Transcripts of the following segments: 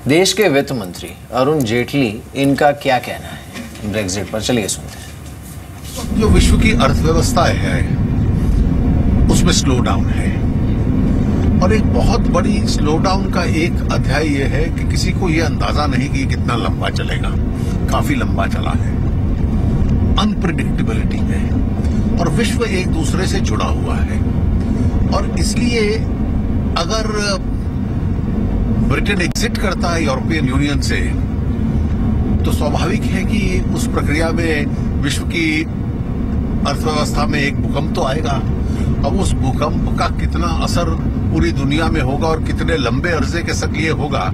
देश के वित्त मंत्री अरुण जेटली, इनका क्या कहना है ब्रेक्जिट पर, चलिए सुनते हैं। जो विश्व की अर्थव्यवस्था है उसमें स्लो डाउन है, और एक बहुत बड़ी स्लो डाउन का एक अध्याय यह है कि किसी को यह अंदाजा नहीं कि कितना लंबा चलेगा। काफी लंबा चला है, अनप्रिडिक्टेबिलिटी है, और विश्व एक दूसरे से जुड़ा हुआ है। और इसलिए अगर ब्रिटेन एग्जिट करता है यूरोपियन यूनियन से, तो स्वाभाविक है कि उस प्रक्रिया में विश्व की अर्थव्यवस्था में एक भूकंप तो आएगा। अब उस भूकंप का कितना असर पूरी दुनिया में होगा और कितने लंबे अरसे के लिए होगा,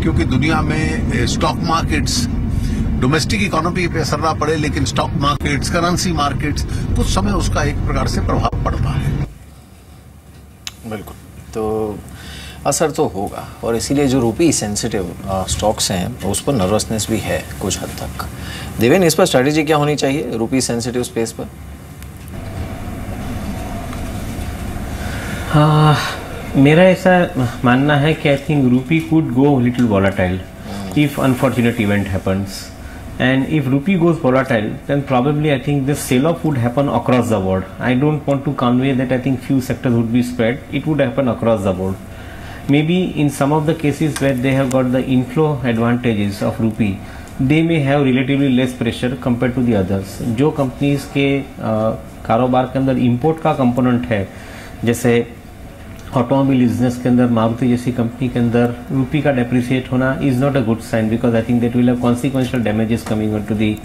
क्योंकि दुनिया में स्टॉक मार्केट्स, डोमेस्टिक इकोनॉमी पे असर ना पड़े, लेकिन स्टॉक मार्केट्स, करेंसी मार्केट्स, कुछ समय उसका एक प्रकार से प्रभाव पड़ता है। बिल्कुल, तो असर तो होगा, और इसीलिए जो रूपी सेंसिटिव स्टॉक्स हैं उस पर नर्वसनेस भी है कुछ हद तक। देवेन, इस पर स्ट्रेटेजी क्या होनी चाहिए रूपी सेंसिटिव स्पेस पर? मेरा ऐसा मानना है कि आई थिंक रूपी could go little volatile if unfortunate event happens, and if rupee goes volatile, then probably I think this sell-off would happen across the board. I don't want to convey that I think few sectors would be spread. It would happen across the board. Maybe in some of the cases where they have got the inflow advantages of rupee, they may have relatively less pressure compared to the others. जो companies के कारोबार के अंदर import का component है, जैसे automobile business के अंदर मारुति जैसी कंपनी के अंदर रूपी का डेप्रिसिएट होना is not a good sign, because I think that will have consequential damages coming on to the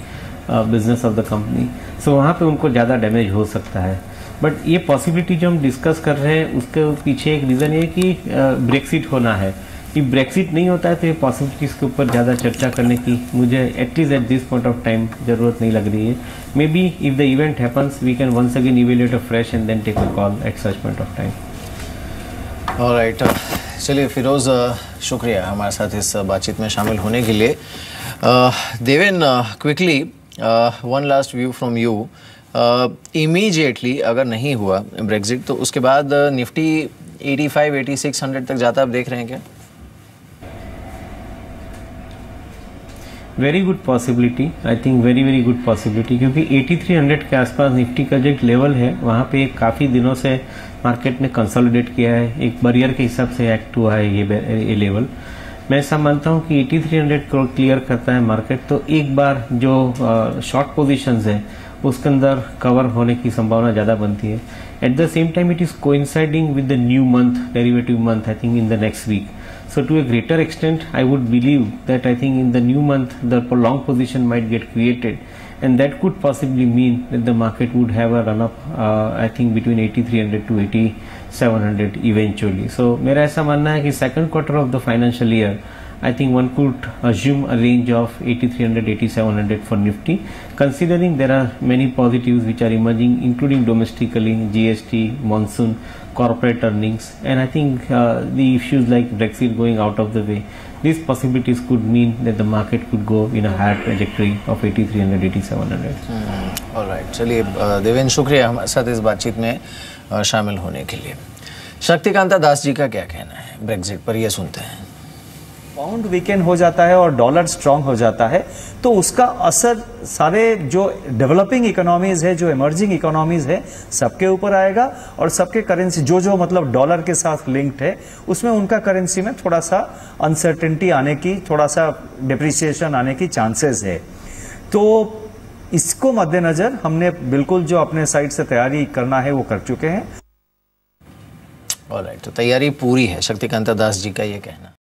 business of the company. So वहाँ पे उनको ज़्यादा डैमेज हो सकता है। बट ये पॉसिबिलिटी जो हम डिस्कस कर रहे हैं उसके पीछे एक रीज़न ये कि ब्रेक्सिट होना है। कि ब्रेक्सिट नहीं होता है तो ये पॉसिबिलिटीज़ के ऊपर ज़्यादा चर्चा करने की मुझे at least at this point of time ज़रूरत नहीं लग रही है। Maybe if the event happens we can once again evaluate a fresh and then take a call at such point of time. Alright, चलिए फिरोज़, शुक्रिया हमारे साथ इस बातचीत में शामिल होने के लिए। Deven, quickly one last view from you. Immediately अगर नहीं हुआ ब्रेक्जिट तो उसके बाद निफ्टी 85-8600 तक जाता आप देख रहे हैं क्या? Very good possibility, I think very good possibility, क्योंकि 8300 के आसपास निफ्टी का जो लेवल है वहाँ पे काफ़ी दिनों से मार्केट ने कंसोलिडेट किया है, एक बैरियर के हिसाब से एक्ट हुआ है ये लेवल। मैं ऐसा मानता हूँ कि 8300 को क्लियर करता है मार्केट तो एक बार जो शॉर्ट पोजीशंस है उसके अंदर कवर होने की संभावना ज़्यादा बनती है। At the same time it is coinciding with the new month, derivative month, I think in the next week. So to a greater extent, I would believe that I think in the new month the long position might get created, and that could possibly mean that the market would have a run up. I think between 8300 to 8700 eventually. So मेरा ऐसा मानना है कि second quarter of the financial year, I think one could assume a range of 8300-8700 for Nifty, considering there are many positives which are emerging, including domestically, GST, monsoon, corporate earnings, and I think the issues like Brexit going out of the way, these possibilities could mean that the market could go in a higher trajectory of 8300-8700. Alright, चलिए देवेन, शुक्रिया हमारे साथ इस बातचीत में शामिल होने के लिए। शक्तिकांता दास जी का क्या कहना है ब्रेक्जिट पर, ये सुनते हैं। पाउंड वीकेंड हो जाता है और डॉलर स्ट्रांग हो जाता है तो उसका असर सारे जो डेवलपिंग इकोनॉमीज है, जो इमर्जिंग इकोनॉमीज है, सबके ऊपर आएगा, और सबके करेंसी जो मतलब डॉलर के साथ लिंक्ड है उसमें उनका करेंसी में थोड़ा सा अनसर्टेनिटी आने की, थोड़ा सा डिप्रिसिएशन आने की चांसेस है। तो इसको मद्देनजर हमने बिल्कुल जो अपने साइड से तैयारी करना है वो कर चुके हैं। ऑलराइट, तो तैयारी पूरी है, शक्तिकांता दास जी का ये कहना।